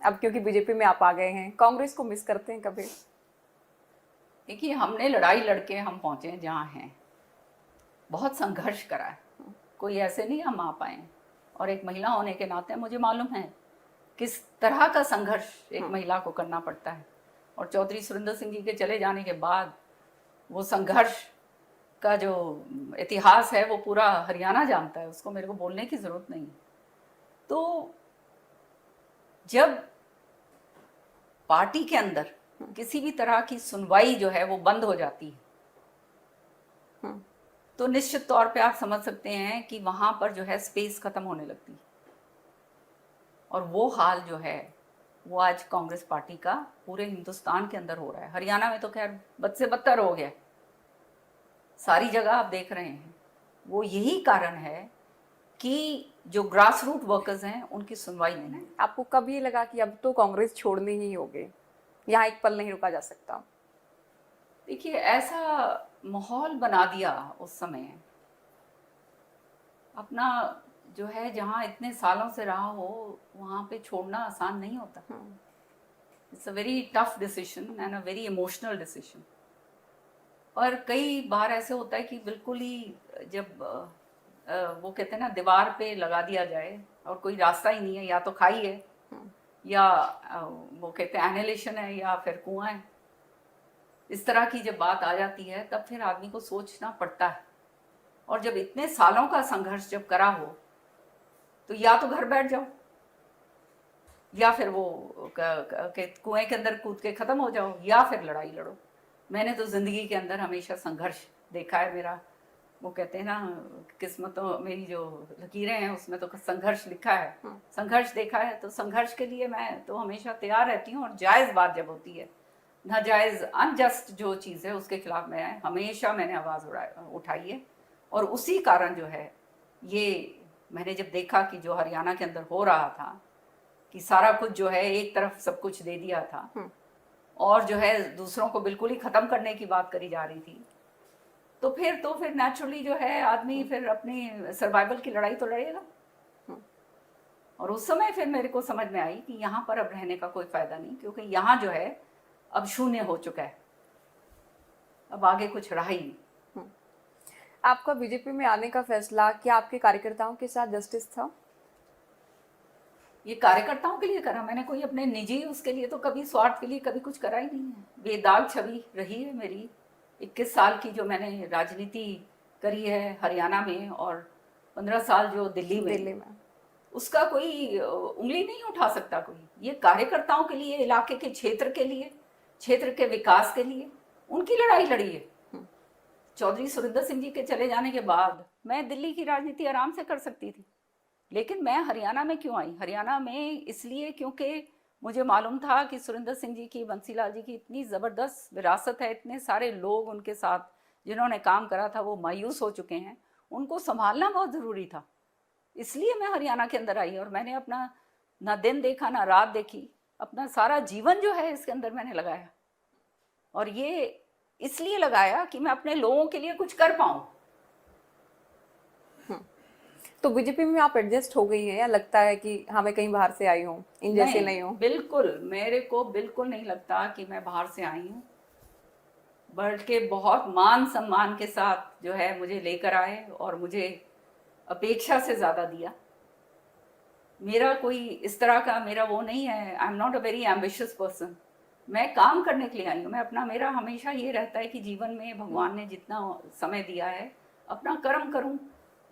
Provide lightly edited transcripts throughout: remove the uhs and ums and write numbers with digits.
अब क्योंकि बीजेपी में आप आ गए हैं, कांग्रेस को मिस करते हैं कभी? देखिए, हमने लड़ाई लड़के हम पहुंचे हैं जहाँ हैं, बहुत संघर्ष करा है, कोई ऐसे नहीं हम आ पाए हैं। और एक महिला होने के नाते मुझे मालूम है किस तरह का संघर्ष एक महिला को करना पड़ता है। और चौधरी सुरिंदर सिंह जी के चले जाने के बाद वो संघर्ष का जो इतिहास है वो पूरा हरियाणा जानता है, उसको मेरे को बोलने की ज़रूरत नहीं। तो जब पार्टी के अंदर किसी भी तरह की सुनवाई जो है वो बंद हो जाती है, तो निश्चित तौर पे आप समझ सकते हैं कि वहाँ पर जो है स्पेस खत्म होने लगती है। और वो हाल जो है वो आज कांग्रेस पार्टी का पूरे हिंदुस्तान के अंदर हो रहा है। हरियाणा में तो खैर बद से बदतर हो गया, सारी जगह आप देख रहे हैं। वो यही कारण है कि जो ग्रास रूट वर्कर्स हैं उनकी सुनवाई नहीं है। आपको कब ये लगा कि अब तो कांग्रेस छोड़नी ही होगी, यहाँ एक पल नहीं रुका जा सकता? देखिए, ऐसा माहौल बना दिया उस समय, अपना जो है जहाँ इतने सालों से रहा हो वहाँ पे छोड़ना आसान नहीं होता। It's a very tough decision and a very emotional decision. और कई बार ऐसे होता है कि बिल्कुल ही जब वो कहते हैं ना, दीवार पे लगा दिया जाए और कोई रास्ता ही नहीं है, या तो खाई है या वो कहते हैं एनिलेशन है या फिर कुआं है, इस तरह की जब बात आ जाती है तब फिर आदमी को सोचना पड़ता है। और जब इतने सालों का संघर्ष जब करा हो तो या तो घर बैठ जाओ या फिर वो कुएं के अंदर कूद के ख़त्म हो जाओ या फिर लड़ाई लड़ो। मैंने तो ज़िंदगी के अंदर हमेशा संघर्ष देखा है। मेरा वो कहते हैं ना, किस्मतों मेरी जो लकीरें हैं उसमें तो संघर्ष लिखा है, संघर्ष देखा है। तो संघर्ष के लिए मैं तो हमेशा तैयार रहती हूँ। और जायज़ बात जब होती है, नाजायज़ अनजस्ट जो चीज़ है उसके खिलाफ मैं हमेशा मैंने आवाज़ उठाई है। और उसी कारण जो है ये मैंने जब देखा कि जो हरियाणा के अंदर हो रहा था कि सारा कुछ जो है एक तरफ सब कुछ दे दिया था और जो है दूसरों को बिल्कुल ही ख़त्म करने की बात करी जा रही थी, तो फिर नेचुरली जो है आदमी फिर अपनी सर्वाइवल की लड़ाई तो लड़ेगा। और उस समय फिर मेरे को समझ में आई कि यहाँ पर अब रहने का कोई फ़ायदा नहीं, क्योंकि यहाँ जो है अब शून्य हो चुका है, अब आगे कुछ रहा ही नहीं। आपका बीजेपी में आने का फैसला क्या आपके कार्यकर्ताओं के साथ जस्टिस था? ये कार्यकर्ताओं के लिए करा मैंने, कोई अपने निजी उसके लिए तो कभी स्वार्थ के लिए कभी कुछ करा ही नहीं है। बेदाग छवि रही है मेरी 21 साल की जो मैंने राजनीति करी है हरियाणा में, और 15 साल जो दिल्ली में, उसका कोई उंगली नहीं उठा सकता कोई। ये कार्यकर्ताओं के लिए, इलाके के क्षेत्र के लिए, क्षेत्र के विकास के लिए उनकी लड़ाई लड़ी है। चौधरी सुरिंदर सिंह जी के चले जाने के बाद मैं दिल्ली की राजनीति आराम से कर सकती थी, लेकिन मैं हरियाणा में क्यों आई? हरियाणा में इसलिए क्योंकि मुझे मालूम था कि सुरिंदर सिंह जी की, बंसीलाल जी की इतनी ज़बरदस्त विरासत है, इतने सारे लोग उनके साथ जिन्होंने काम करा था वो मायूस हो चुके हैं, उनको संभालना बहुत ज़रूरी था। इसलिए मैं हरियाणा के अंदर आई और मैंने अपना ना दिन देखा ना रात देखी, अपना सारा जीवन जो है इसके अंदर मैंने लगाया। और ये इसलिए लगाया कि मैं अपने लोगों के लिए कुछ कर पाऊँ। तो बीजेपी में आप एडजस्ट हो गई हैं या लगता है कि हाँ मैं कहीं बाहर से आई हूँ, इन जैसे नहीं हूँ? बिल्कुल, मेरे को बिल्कुल नहीं लगता कि मैं बाहर से आई हूँ, बल्कि बहुत मान सम्मान के साथ जो है मुझे लेकर आए और मुझे अपेक्षा से ज़्यादा दिया। मेरा कोई इस तरह का मेरा वो नहीं है, I am not a very ambitious person. मैं काम करने के लिए आई हूँ। मैं अपना, मेरा हमेशा ये रहता है कि जीवन में भगवान ने जितना समय दिया है अपना कर्म करूँ,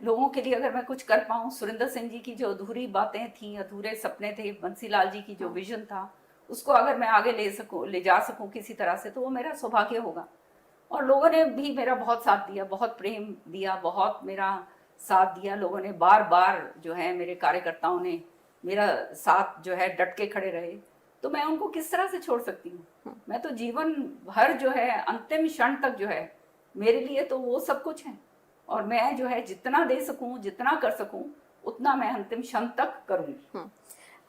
लोगों के लिए अगर मैं कुछ कर पाऊँ। सुरिंदर सिंह जी की जो अधूरी बातें थी, अधूरे सपने थे, बंसीलाल जी की जो विजन था, उसको अगर मैं आगे ले जा सकूँ किसी तरह से, तो वो मेरा सौभाग्य होगा। और लोगों ने भी मेरा बहुत साथ दिया, बहुत प्रेम दिया, बहुत मेरा साथ दिया। लोगों ने बार बार जो है, मेरे कार्यकर्ताओं ने मेरा साथ जो है डट के खड़े रहे, तो मैं उनको किस तरह से छोड़ सकती हूँ? मैं तो जीवन भर जो है अंतिम क्षण तक जो है मेरे लिए तो वो सब कुछ है। और मैं जो है जितना दे सकूं, जितना कर सकूं, उतना मैं अंतिम क्षण तक करूंगी।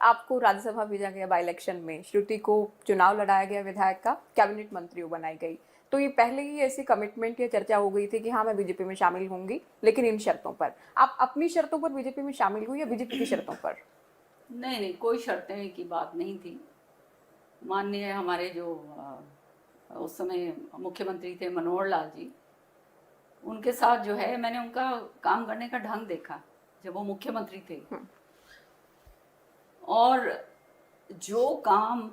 आपको राज्यसभा भेजा गया बाई इलेक्शन में, श्रुति को चुनाव लड़ाया गया विधायक का, कैबिनेट मंत्री बनाई गई, तो ये पहले ही ऐसी कमिटमेंट या चर्चा हो गई थी कि हाँ मैं बीजेपी में शामिल होंगी लेकिन इन शर्तों पर? आप अपनी शर्तों पर बीजेपी में शामिल हुई या बीजेपी की शर्तों पर? नहीं नहीं, कोई शर्तें की बात नहीं थी। माननीय हमारे जो उस समय मुख्यमंत्री थे मनोहर लाल जी, उनके साथ जो है मैंने उनका काम करने का ढंग देखा जब वो मुख्यमंत्री थे। और जो काम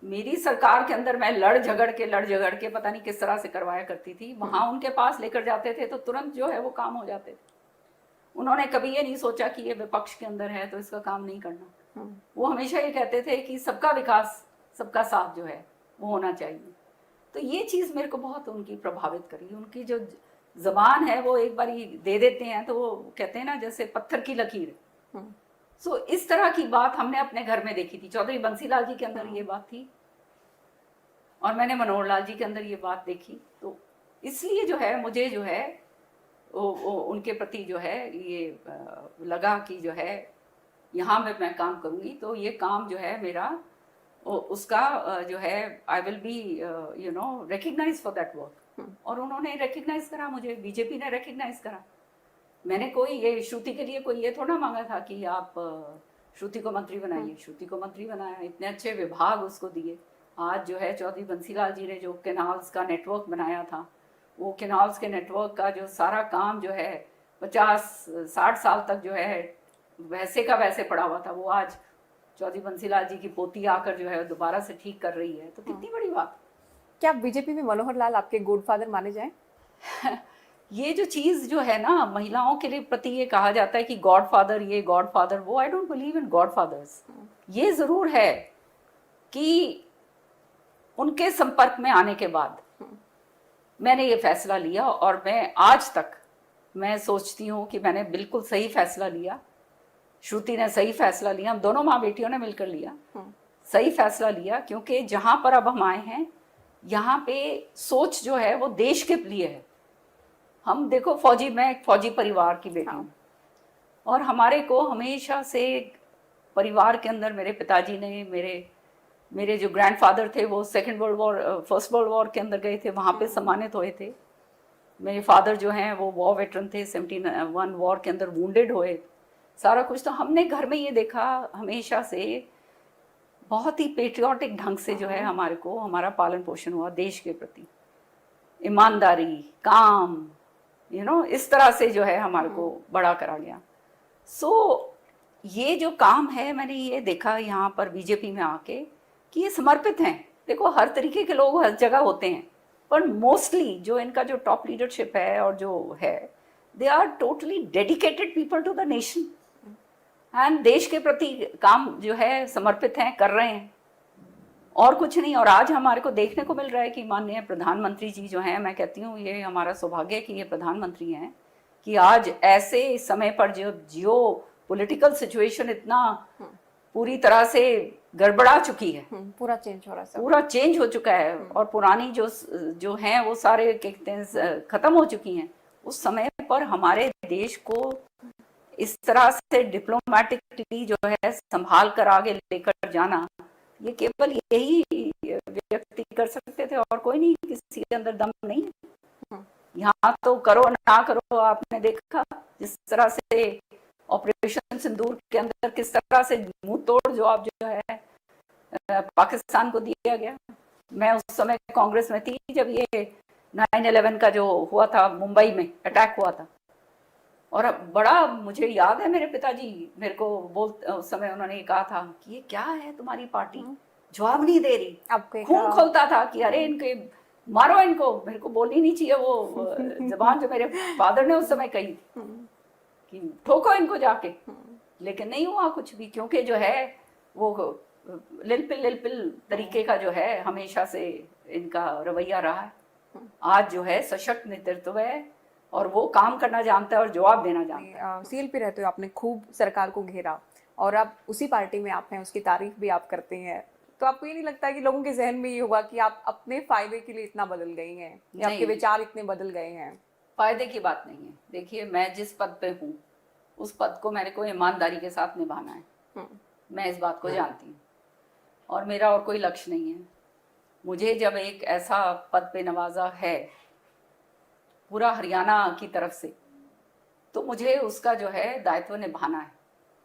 मेरी सरकार के अंदर मैं लड़ झगड़ के पता नहीं किस तरह से करवाया करती थी, वहां उनके पास लेकर जाते थे तो तुरंत जो है वो काम हो जाते थे। उन्होंने कभी ये नहीं सोचा कि ये विपक्ष के अंदर है तो इसका काम नहीं करना। वो हमेशा ये कहते थे कि सबका विकास, सबका साथ जो है वो होना चाहिए। तो ये चीज़ मेरे को बहुत उनकी प्रभावित करी। उनकी जो जबान है वो एक बार दे देते हैं तो वो कहते हैं ना जैसे पत्थर की लकीर। सो इस तरह की बात हमने अपने घर में देखी थी। चौधरी बंसीलाल जी के अंदर ये बात थी और मैंने मनोहर लाल जी के अंदर ये बात देखी। तो इसलिए जो है मुझे जो है वो उनके प्रति जो है ये लगा कि जो है यहाँ मैं काम करूँगी तो ये काम जो है मेरा उसका जो है I will be you know recognise for that work. और उन्होंने रिकग्नाइज करा, मुझे बीजेपी ने रिकग्नाइज करा। मैंने कोई ये श्रुति के लिए कोई ये थोड़ा मांगा था कि आप श्रुति को मंत्री बनाइए। श्रुति को मंत्री बनाया, इतने अच्छे विभाग उसको दिए। आज जो है चौधरी बंसीलाल जी ने जो कैनाल्स का नेटवर्क बनाया था, वो कैनाल्स के नेटवर्क का जो सारा काम जो है 50-60 साल तक जो है वैसे का वैसे पड़ा हुआ था, वो आज चौधरी बंसीलाल जी की पोती आकर जो है दोबारा से ठीक कर रही है। तो कितनी बड़ी बात। क्या बीजेपी में मनोहर लाल आपके गॉडफादर माने जाएं? ये जो चीज़ जो है ना महिलाओं के लिए प्रति ये कहा जाता है कि गॉडफादर, ये गॉडफादर, वो आई डोंट बिलीव इन गॉडफादर्स। ये ज़रूर है कि उनके संपर्क में आने के बाद मैंने ये फैसला लिया और मैं आज तक मैं सोचती हूँ कि मैंने बिल्कुल सही फैसला लिया। श्रुति ने सही फैसला लिया, हम दोनों माँ बेटियों ने मिलकर लिया सही फैसला लिया। क्योंकि जहाँ पर अब हम आए हैं यहाँ पे सोच जो है वो देश के लिए है। हम देखो मैं एक फौजी परिवार की बेटी हूँ और हमारे को हमेशा से परिवार के अंदर मेरे पिताजी ने मेरे जो ग्रैंडफादर थे वो फर्स्ट वर्ल्ड वॉर के अंदर गए थे, वहाँ पे सम्मानित हुए थे। मेरे फादर जो हैं वो वॉर वेटरन थे, 71 वॉर के अंदर वुंडेड हुए। सारा कुछ तो हमने घर में ये देखा हमेशा से, बहुत ही पेट्रियाटिक ढंग से जो है हमारे को हमारा पालन पोषण हुआ देश के प्रति। ईमानदारी, काम, इस तरह से जो है हमारे को बड़ा करा गया। सो ये जो काम है मैंने ये देखा यहाँ पर बीजेपी में आके कि ये समर्पित हैं। देखो हर तरीके के लोग हर जगह होते हैं, पर मोस्टली जो इनका जो टॉप लीडरशिप है और जो है, they are totally dedicated people to the nation and देश के प्रति काम जो है समर्पित हैं, कर रहे हैं और कुछ नहीं। और आज हमारे को देखने को मिल रहा है कि माननीय प्रधानमंत्री जी जो हैं, मैं कहती हूँ ये हमारा सौभाग्य है कि ये प्रधानमंत्री हैं कि आज ऐसे समय पर जियो पॉलिटिकल सिचुएशन इतना पूरी तरह से गड़बड़ा चुकी है, पूरा चेंज हो रहा है, पूरा चेंज हो चुका है और पुरानी जो हैं वो सारे कहते हैं खत्म हो चुकी हैं। उस समय पर हमारे देश को इस तरह से डिप्लोमेटिकली जो है संभाल कर आगे लेकर जाना, ये केवल यही व्यक्ति कर सकते थे और कोई नहीं, किसी के अंदर दम नहीं है। यहाँ तो करो ना करो, आपने देखा जिस तरह से ऑपरेशन सिंदूर के अंदर किस तरह से मुंह तोड़ जवाब जो है पाकिस्तान को दिया गया। मैं उस समय कांग्रेस में थी जब ये 9/11 का जो हुआ था, मुंबई में अटैक हुआ था, और बड़ा मुझे याद है मेरे पिताजी मेरे को उस समय उन्होंने कहा था कि ये क्या है तुम्हारी पार्टी, जवाब नहीं दे रही। खून खोलता था कि अरे इनके मारो, इनको, मेरे को बोलनी नहीं चाहिए वो जबान जो मेरे फादर ने उस समय कही कि ठोको इनको जाके, लेकिन नहीं हुआ कुछ भी, क्योंकि जो है वो लिल तरीके का जो है हमेशा से इनका रवैया रहा है। आज जो है सशक्त नेतृत्व है और वो काम करना जानता है और जवाब देना जानता है। सीएल पे रहते हो, आपने खूब सरकार को घेरा और अब उसी पार्टी में आप हैं, उसकी तारीफ भी आप करते हैं, तो आपको ये नहीं लगता कि लोगों के जहन में ये होगा कि आप अपने फायदे के लिए इतना बदल गई हैं या आपके विचार इतने बदल गए हैं? फायदे की बात नहीं है। देखिए मैं जिस पद पे हूँ उस पद को मेरे को ईमानदारी के साथ निभाना है, मैं इस बात को जानती हूँ और मेरा और कोई लक्ष्य नहीं है। मुझे जब एक ऐसा पद पे नवाजा है पूरा हरियाणा की तरफ से, तो मुझे उसका जो है दायित्व निभाना है।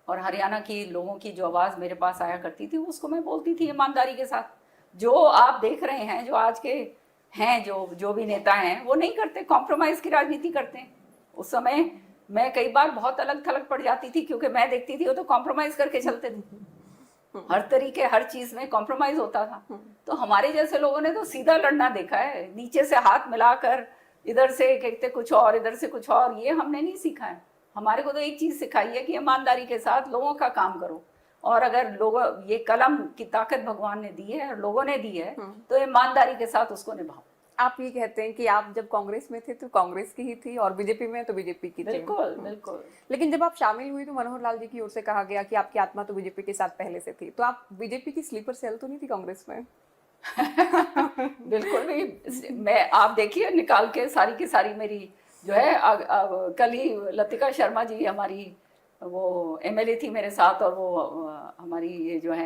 और हरियाणा की लोगों की जो आवाज़ मेरे पास आया करती थी उसको मैं बोलती थी ईमानदारी के साथ। जो आप देख रहे हैं, जो आज के हैं जो भी नेता हैं, वो नहीं करते, कॉम्प्रोमाइज़ की राजनीति करते हैं। उस समय मैं कई बार बहुत अलग थलग पड़ जाती थी, क्योंकि मैं देखती थी वो तो कॉम्प्रोमाइज़ करके चलते थे, हर तरीके हर चीज़ में कॉम्प्रोमाइज़ होता था। तो हमारे जैसे लोगों ने तो सीधा लड़ना देखा है, नीचे से हाथ मिलाकर, इधर से कहते कुछ और इधर से कुछ और, ये हमने नहीं सीखा है। हमारे को तो एक चीज़ सिखाई है कि ईमानदारी के साथ लोगों का काम करो, और अगर लोगों, ये कलम की ताकत भगवान ने दी है और लोगों ने दी है, तो ईमानदारी के साथ उसको निभाओ। आप ये कहते हैं कि आप जब कांग्रेस में थे तो कांग्रेस की ही थी और बीजेपी में तो बीजेपी की थी। बिल्कुल बिल्कुल। लेकिन जब आप शामिल हुई तो मनोहर लाल जी की ओर से कहा गया कि आपकी आत्मा तो बीजेपी के साथ पहले से थी, तो आप बीजेपी की स्लीपर सेल तो नहीं थी कांग्रेस में? बिल्कुल भी। मैं, आप देखिए निकाल के सारी की सारी मेरी जो है, कल ही लतिका शर्मा जी हमारी वो एमएलए थी मेरे साथ, और वो हमारी ये जो है